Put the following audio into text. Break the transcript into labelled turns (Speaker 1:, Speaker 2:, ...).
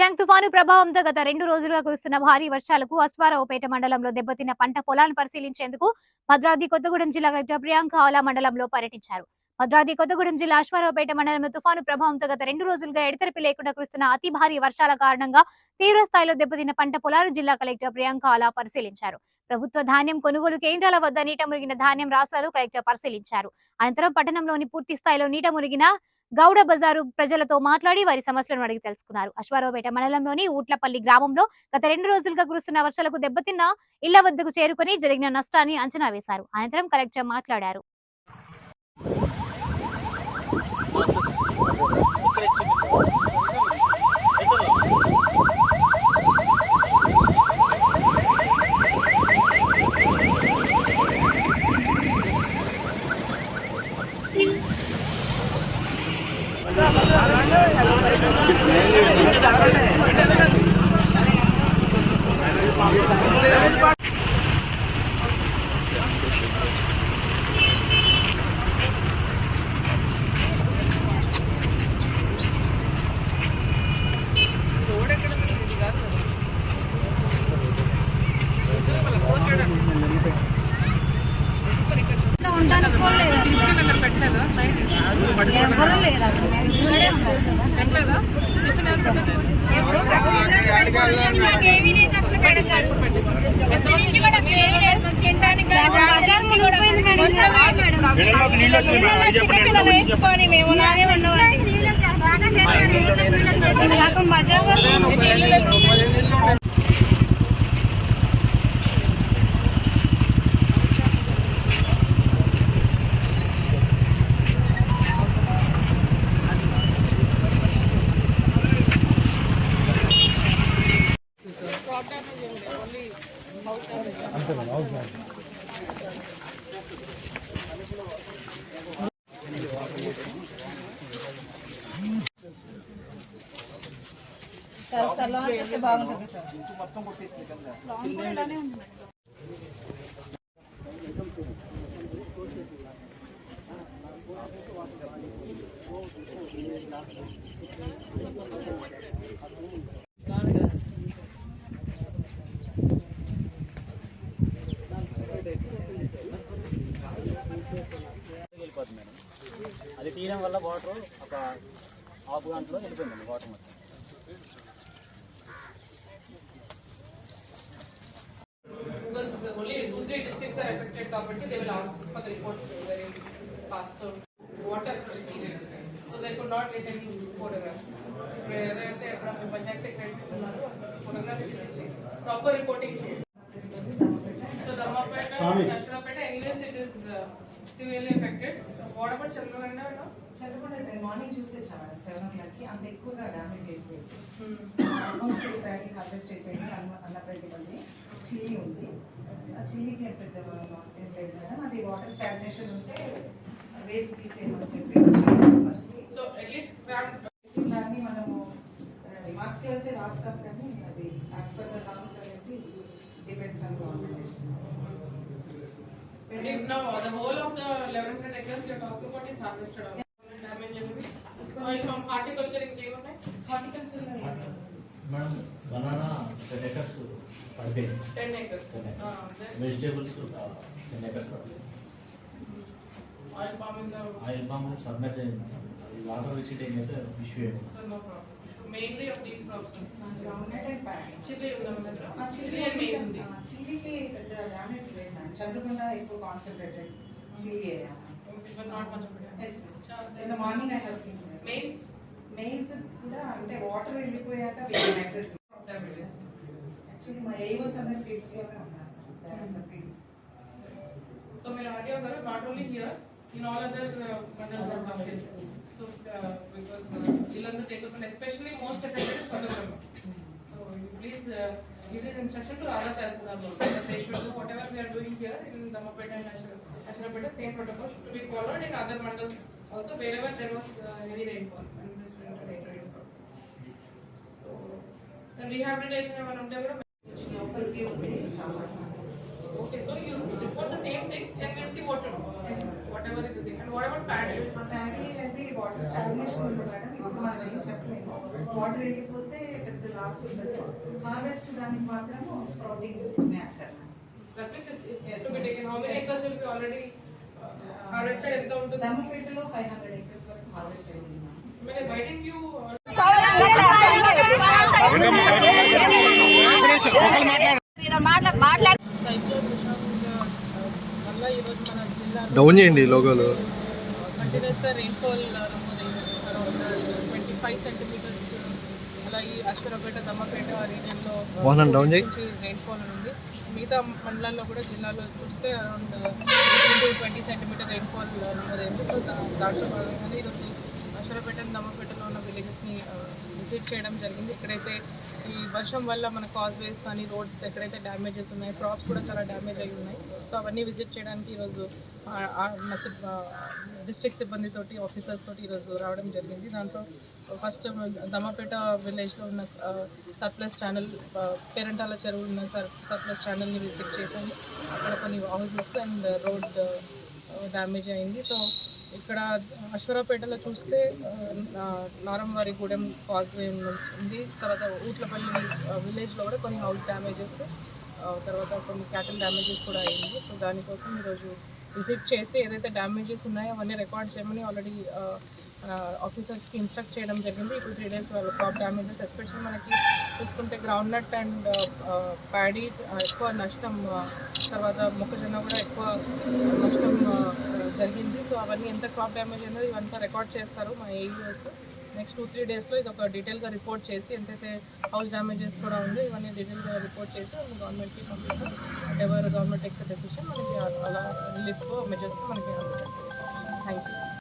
Speaker 1: జంగ్ తుఫాను ప్రభావంతో గత 2 రోజులుగా కురుస్తున్న భారీ వర్షాలకు అశ్వారావుపేట మండలంలో దెబ్బతిన్న పంట పొలాలను పరిశీలించేందుకు భద్రాద్రి కొత్తగూడెం జిల్లా కలెక్టర్ ప్రియాంక ఆలా మండలంలో పర్యటించారు. భద్రాద్రి కొత్తగూడెం జిల్లా అశ్వారావుపేట మండలంలో తుఫాను ప్రభావంతో గత 2 రోజులుగా ఎడతెరిపి లేకుండా కురుస్తున్న అతి భారీ వర్షాల కారణంగా తీవ్ర స్థాయిలో దెబ్బతిన్న పంట పొలాలను జిల్లా కలెక్టర్ ప్రియాంక ఆలా పరిశీలించారు. ప్రభుత్వ ధాన్యం కొనుగోలు కేంద్రాల వద్ద నీట మునిగిన ధాన్యం రాశాలు కలెక్టర్ పరిశీలించారు. అనంతరం పట్టణంలోని పూర్తి స్థాయిలో నీట మునిగిన గౌడ బజారు ప్రజలతో మాట్లాడి వారి సమస్యలను అడిగి తెలుసుకున్నారు. అశ్వారావుపేట మండలంలోని ఊట్లపల్లి గ్రామంలో గత 2 రోజులుగా కురుస్తున్న వర్షాలకు దెబ్బతిన్న ఇళ్ల వద్దకు చేరుకుని జరిగిన నష్టాన్ని అంచనా వేశారు. అనంతరం కలెక్టర్ మాట్లాడారు.
Speaker 2: వేసుకొని మేము నాగే ఉండవాలి బాగుంటుంది.
Speaker 3: అది తీయడం వల్ల వాటర్ ఒక హాఫ్ గంటలో వెళ్ళిపోయిందండి వాటర్ మొత్తం.
Speaker 4: Only 2-3 districts are affected కాబట్టి they will ask for the reports very fast. So water proceeded, so they could not get any photographs. ఇప్పుడు ఏదైతే పంచాయత్ సెక్రటరీస్ ఉన్నారో ఫోటోగ్రఫీ చేసి ప్రాపర్ రిపోర్టింగ్ చేయండి. So Dammapeta, Aswaraopeta, anyways it is severely affected. What about Chandrugonda?
Speaker 5: Chandrugonda morning చూసి వచ్చాము 7 o'clock అంత ఎక్కువగా damage అయిపోయింది. ఆల్మోస్ట్ ప్యాడీ హార్వెస్ట్ అయిపోయింది. అన్నపల్లి చిల్లీ ఉంది. ఆ చిల్లీకి పెద్ద ఏం లేదు మేడం. అది వాటర్ స్టాగ్నేషన్ ఉంటే వేస్ట్ తీసేయమని చెప్పి
Speaker 4: సో అట్లీస్ట్
Speaker 5: దాన్ని మనము రిమార్క్స్ అయితే రాస్తాం కానీ అది యాజ్ పర్ ద లాస్ అనేది depends on government.
Speaker 4: Now the whole of the 1100 acres you are talking about is harvested out. Damage everything. From horticulture in Kevon,
Speaker 5: horticulture
Speaker 3: Madam, banana 10 acres per day.
Speaker 4: 10 acres.
Speaker 3: Vegetables 10 acres per day.
Speaker 4: Oil palm
Speaker 3: submerged in water visiting at the issue.
Speaker 4: So no problem. Mainly of these crops.
Speaker 5: Groundnut and paddy.
Speaker 4: Chili unna
Speaker 5: chili and maize undi. Chili ki damage లేదు madam. Chandragonda ఎక్కువ concentrated chili area.
Speaker 4: But not much of it.
Speaker 5: Yes. In the morning I have seen maize కూడా అంటే water వెళ్ళిపోయాక message actually మా AOs అనే fields లోనే ఉన్నారు.
Speaker 4: So మీరు ఆడియో గారు not only here in all other mandals of office. So because Ilandu Tekapalli especially most affected is Kottagudem. So please give this instruction to other Tahsildars also that they should do whatever we are doing here in Dammapeta and Ashwarapeta, same protocol should be followed in other mandals also wherever there was heavy rainfall and this winter rainfall. So the rehabilitation ఏమైనా ఉంటే కూడా
Speaker 5: లోపలికి ఉంది చాలా
Speaker 4: Okay, so you report the same thing and we'll see what to do. Whatever is the thing. And what about paddy?
Speaker 5: Paddy అయితే water stagnation ఉంది madam. ఇప్పుడు మనం ఏం చెప్పలేము. వాటర్ వెళ్ళిపోతే పెద్ద లాస్ ఉంటుంది. హార్వెస్ట్ దానికి మాత్రం sprouting నేటర్.
Speaker 4: That means it's to be taken. How many acres will be already harvested? ఎంత ఉంటుంది?
Speaker 5: దమ్మపేటలో 500 acres వరకు హార్వెస్ట్ అయింది.
Speaker 4: Why didn't you cyclone Nishank వల్ల ఈరోజు మన జిల్లా
Speaker 6: డౌన్ చేయండి లోగోలు.
Speaker 4: కంటిన్యూస్గా రెయిన్ఫాల్ నమోదైంది. Around 25 centimetres. అలాగే అశ్వరపేట దమ్మపేట రీజియన్లో
Speaker 6: మోహన్ డౌన్ చేయి.
Speaker 4: రెయిన్ఫాల్ ఉంది. మిగతా మండలాల్లో కూడా జిల్లాలో చూస్తే అరౌండ్ 20 సెంటీమీటర్ రెయిన్ఫాల్ నమోదైంది. సో దాంట్లో భాగంగానే ఈరోజు అశ్వరపేట దమ్మపేటలో ఉన్న విలేజెస్ని విజిట్ చేయడం జరిగింది. ఇక్కడైతే ఈ వర్షం వల్ల మన కాజ్వేస్ కానీ రోడ్స్ ఎక్కడైతే డ్యామేజెస్ ఉన్నాయి, క్రాప్స్ కూడా చాలా డ్యామేజ్ అయి ఉన్నాయి. సో అవన్నీ విజిట్ చేయడానికి ఈరోజు డిస్ట్రిక్ట్ సిబ్బందితోటి ఆఫీసర్స్ తోటి ఈరోజు రావడం జరిగింది. దాంట్లో ఫస్ట్ దమ్మపేట విలేజ్లో ఉన్న సర్ప్లస్ ఛానల్, పేరంటాల చెరువు ఉన్న సర్ప్లస్ ఛానల్ని విజిట్ చేశాము. అక్కడ కొన్ని హౌసెస్ అండ్ రోడ్ డ్యామేజ్ అయింది. సో ఇక్కడ అశ్వరాపేటలో చూస్తే నారంవారిగూడెం కాజ్వే ఉంది. తర్వాత ఊట్లపల్లి విలేజ్లో కూడా కొన్ని హౌస్ డ్యామేజెస్, తర్వాత కొన్ని క్యాటిల్ డ్యామేజెస్ కూడా అయింది. సో దానికోసం ఈరోజు విజిట్ చేసి ఏదైతే డ్యామేజెస్ ఉన్నాయో అవన్నీ రికార్డ్ చేయమని ఆల్రెడీ ఆఫీసర్స్కి ఇన్స్ట్రక్ట్ చేయడం జరిగింది. 2-3 days క్రాప్ డ్యామేజెస్ ఎస్పెషల్లీ మనకి చూసుకుంటే గ్రౌండ్ నట్ అండ్ ప్యాడీ ఎక్కువ నష్టం, తర్వాత మొక్కజొన్న కూడా ఎక్కువ నష్టం జరిగింది. సో అవన్నీ ఎంత క్రాప్ డ్యామేజ్ అయిందో ఇవంతా రికార్డ్ చేస్తారు మా ఏఈఓస్. నెక్స్ట్ 2-3 daysలో ఇది ఒక డీటెయిల్గా రిపోర్ట్ చేసి ఎంతైతే హౌస్ డ్యామేజెస్ కూడా ఉందో ఇవన్నీ డీటెయిల్గా రిపోర్ట్ చేసి గవర్నమెంట్కి పంపిస్తాం. ఎవరు గవర్నమెంట్ టేక్స్ డెసిషన్ మనకి అలా రిలీఫ్ మెజర్స్ మనకి అందజేస్తాం. Thank you.